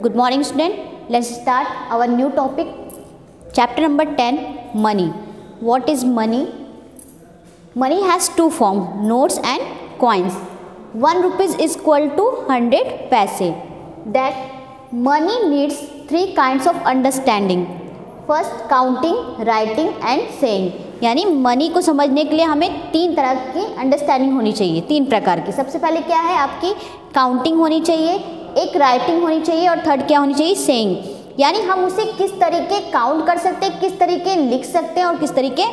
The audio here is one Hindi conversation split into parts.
Good morning student. Let's start our new topic. Chapter number 10, money. What is money? Money has two forms, notes and coins. 1 rupees is equal to 100 paise. That money needs three kinds of understanding. First, counting, writing and saying. यानी मनी को समझने के लिए हमें तीन तरह की अंडरस्टैंडिंग होनी चाहिए, तीन प्रकार की. सबसे पहले क्या है, आपकी काउंटिंग होनी चाहिए, एक राइटिंग होनी चाहिए और थर्ड क्या होनी चाहिए, सेइंग. यानी हम उसे किस तरीके काउंट कर सकते हैं, किस तरीके लिख सकते हैं और किस तरीके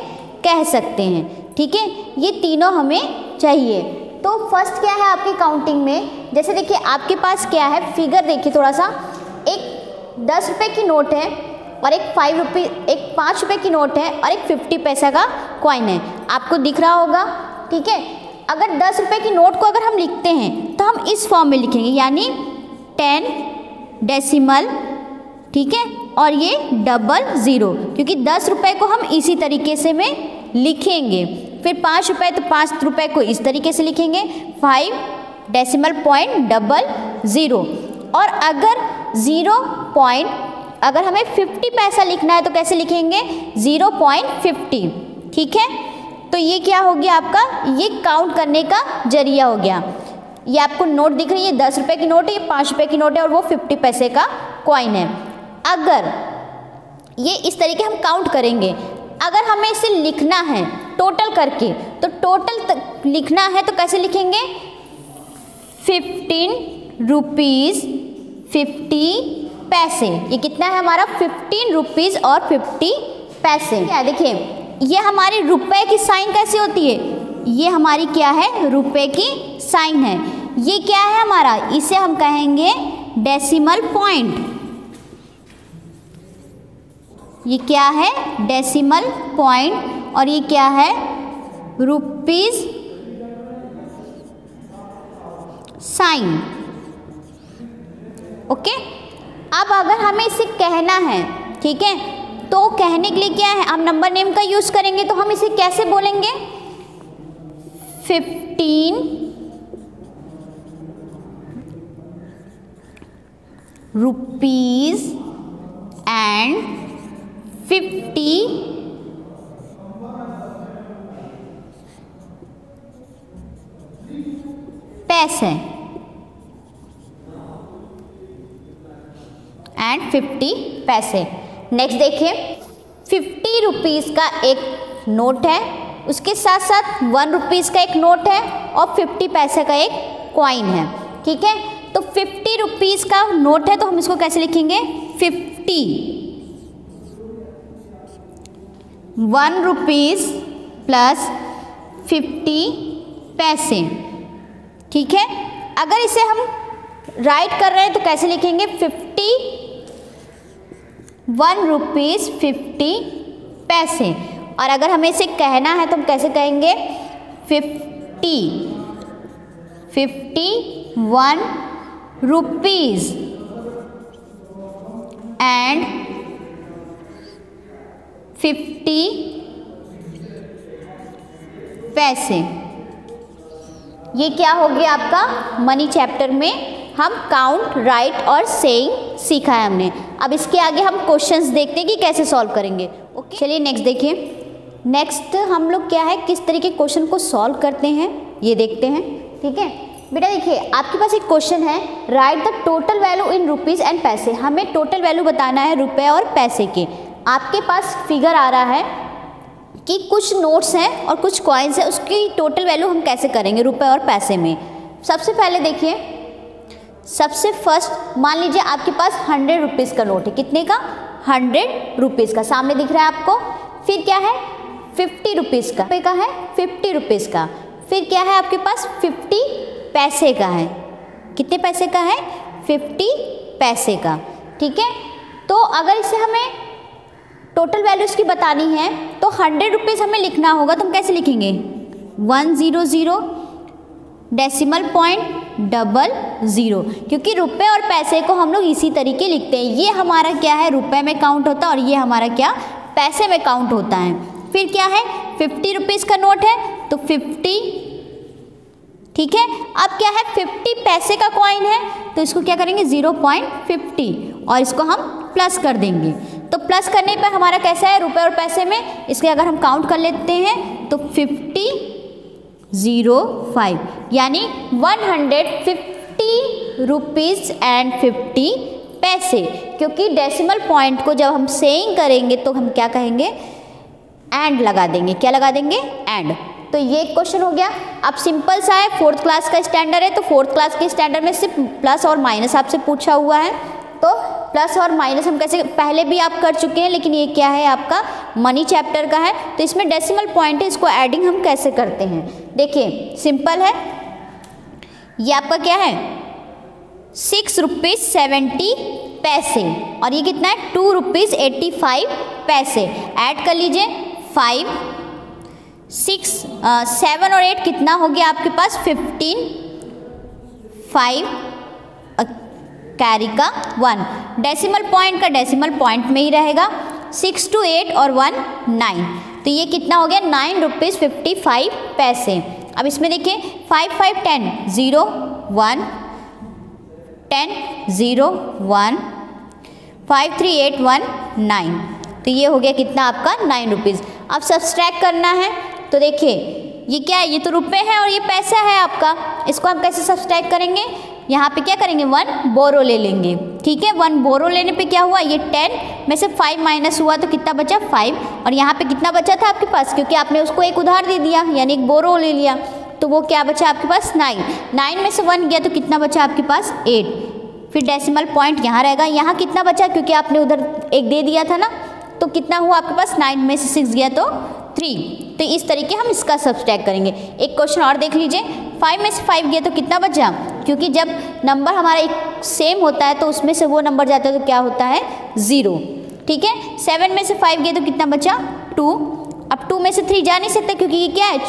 कह सकते हैं. ठीक है, ये तीनों हमें चाहिए. तो फर्स्ट क्या है आपकी काउंटिंग में, जैसे देखिए आपके पास क्या है, फिगर देखिए थोड़ा सा. एक 10 रुपये की नोट है और एक 5 रुपये की नोट है और एक 50 पैसा का कॉइन है. आपको दिख रहा होगा. ठीक है, अगर 10 रुपये की नोट को अगर हम लिखते हैं तो हम इस फॉर्म में लिखेंगे, यानी 10 डेसिमल. ठीक है, और ये 00, क्योंकि 10 रुपये को हम इसी तरीके से में लिखेंगे. फिर 5 रुपये तो 5 रुपये को इस तरीके से लिखेंगे, 5 डेसिमल पॉइंट 00. और अगर हमें 50 पैसा लिखना है तो कैसे लिखेंगे, 0.50. ठीक है, तो ये क्या हो गया आपका, ये काउंट करने का जरिया हो गया. ये आपको नोट दिख रही है, 10 रुपये की नोट है, ये 5 रुपये की नोट है और वो 50 पैसे का कॉइन है. अगर ये इस तरीके हम काउंट करेंगे, अगर हमें इसे लिखना है टोटल करके, तो टोटल लिखना है तो कैसे लिखेंगे, 15 रुपीज़ 50 पैसे. ये कितना है हमारा, 15 रुपीज़ और 50 पैसे. क्या देखिए, ये हमारी रुपए की साइन कैसे होती है, ये हमारी क्या है, रुपए की साइन है. ये क्या है हमारा, इसे हम कहेंगे डेसिमल पॉइंट. ये क्या है, डेसिमल पॉइंट. और ये क्या है, रुपीज़ साइन. ओके, अब अगर हमें इसे कहना है, ठीक है, तो कहने के लिए क्या है, हम नंबर नेम का यूज़ करेंगे. तो हम इसे कैसे बोलेंगे, 15 रुपीज़ एंड 50 पैसे एंड 50 पैसे. नेक्स्ट देखिए, 50 रुपीज़ का एक नोट है, उसके साथ साथ 1 रुपीज़ का एक नोट है और 50 पैसे का एक कॉइन है. ठीक है, तो 50 रुपीज़ का नोट है तो हम इसको कैसे लिखेंगे, 50. 1 रुपीज़ प्लस 50 पैसे. ठीक है, अगर इसे हम राइट कर रहे हैं तो कैसे लिखेंगे, 1 रुपीज़ 50 पैसे. और अगर हमें इसे कहना है तो हम कैसे कहेंगे, 51 रुपीज़ एंड 50 पैसे. ये क्या हो गया आपका, मनी चैप्टर में हम काउंट, राइट और सेइंग सीखा है हमने. अब इसके आगे हम क्वेश्चंस देखते हैं कि कैसे सॉल्व करेंगे. ओके, चलिए नेक्स्ट देखिए. नेक्स्ट हम लोग क्या है, किस तरीके क्वेश्चन को सॉल्व करते हैं ये देखते हैं. ठीक है बेटा, देखिए आपके पास एक क्वेश्चन है, right the total value in rupees and पैसे. हमें टोटल वैल्यू बताना है रुपए और पैसे के. आपके पास फिगर आ रहा है कि कुछ नोट्स हैं और कुछ कॉइन्स हैं, उसकी टोटल वैल्यू हम कैसे करेंगे रुपए और पैसे में. सबसे पहले देखिए, सबसे फर्स्ट मान लीजिए आपके पास 100 रुपीज़ का नोट है. कितने का, 100 रुपीज़ का, सामने दिख रहा है आपको. फिर क्या है, 50 रुपीज़ का है, 50 रुपीज़ का. फिर क्या है आपके पास, 50 पैसे का है. कितने पैसे का है, 50 पैसे का. ठीक है, तो अगर इसे हमें टोटल वैल्यूज़ की बतानी है तो 100 रुपीज़ हमें लिखना होगा. तो हम कैसे लिखेंगे, 100 डेसिमल पॉइंट 00, क्योंकि रुपए और पैसे को हम लोग इसी तरीके लिखते हैं. ये हमारा क्या है, रुपए में काउंट होता है और ये हमारा क्या, पैसे में काउंट होता है. फिर क्या है, 50 रुपीज़ का नोट है तो 50 ठीक है। अब क्या है 50 पैसे का कॉइन है तो इसको क्या करेंगे 0.50 और इसको हम प्लस कर देंगे। तो प्लस करने पर हमारा कैसा है रुपए और पैसे में, इसके अगर हम काउंट कर लेते हैं तो 5005 यानी 150 रुपीज़ एंड 50 पैसे। क्योंकि डेसिमल पॉइंट को जब हम सेइंग करेंगे तो हम क्या कहेंगे एंड लगा देंगे। क्या लगा देंगे एंड। तो ये क्वेश्चन हो गया। अब सिंपल सा है, 4th क्लास का स्टैंडर्ड है तो 4th क्लास के स्टैंडर्ड में सिर्फ प्लस और माइनस आपसे पूछा हुआ है। तो प्लस और माइनस हम कैसे, पहले भी आप कर चुके हैं लेकिन ये क्या है आपका मनी चैप्टर का है तो इसमें डेसिमल पॉइंट है, इसको एडिंग हम कैसे करते हैं। देखिए सिंपल है, ये आपका क्या है 6 रुपीज़ 70 पैसे और ये कितना है 2 रुपीज़ 85 पैसे। ऐड कर लीजिए 5 6 7 और 8 कितना हो गया आपके पास 15 5 कैरी का 1। डेसिमल पॉइंट का डेसिमल पॉइंट में ही रहेगा। 6 to 8 और 1 9 तो ये कितना हो गया 9 रुपीज़ 55 पैसे। अब इसमें देखिए 5 5 10 0 1 10 0 1 5 3 8 1 9 तो ये हो गया कितना आपका 9 रुपीज़। अब सब्सट्रैक्ट करना है तो देखिए ये क्या है, ये तो रुपए है और ये पैसा है आपका। इसको हम कैसे सब्सट्रैक्ट करेंगे, यहाँ पे क्या करेंगे 1 बोरो ले लेंगे। ठीक है, 1 बोरो लेने पे क्या हुआ, ये 10 में से 5 माइनस हुआ तो कितना बचा 5 और यहाँ पे कितना बचा था आपके पास, क्योंकि आपने उसको एक उधार दे दिया यानी एक बोरो ले लिया तो वो क्या बचा आपके पास 9 में से 1 गया तो कितना बचा आपके पास 8। फिर डेसिमल पॉइंट यहाँ रहेगा, यहाँ कितना बचा क्योंकि आपने उधर एक दे दिया था ना तो कितना हुआ आपके पास 9 में से 6 गया तो 3। तो इस तरीके हम इसका सब्सट्रैक्ट करेंगे। एक क्वेश्चन और देख लीजिए, 5 में से 5 गया तो कितना बचा, क्योंकि जब नंबर हमारा एक सेम होता है तो उसमें से वो नंबर जाता है तो क्या होता है 0। ठीक है, 7 में से 5 गया तो कितना बचा 2। अब 2 में से 3 जा नहीं सकता क्योंकि ये क्या है,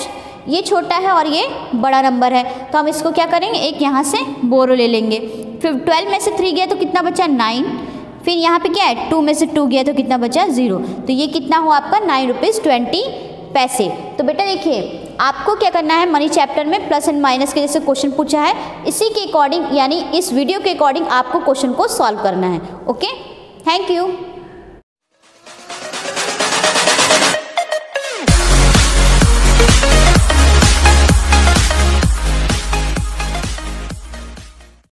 ये छोटा है और ये बड़ा नंबर है तो हम इसको क्या करेंगे एक यहाँ से बोरो ले लेंगे। फिर 12 में से 3 गया तो कितना बचा 9। फिर यहाँ पे क्या है 2 में से 2 गया तो कितना बचा 0। तो ये कितना हुआ आपका 9 रुपीज़ 20 पैसे। तो बेटा देखिए आपको क्या करना है, मनी चैप्टर में प्लस एंड माइनस के जैसे क्वेश्चन पूछा है इसी के अकॉर्डिंग यानी इस वीडियो के अकॉर्डिंग आपको क्वेश्चन को सॉल्व करना है। Okay, thank you.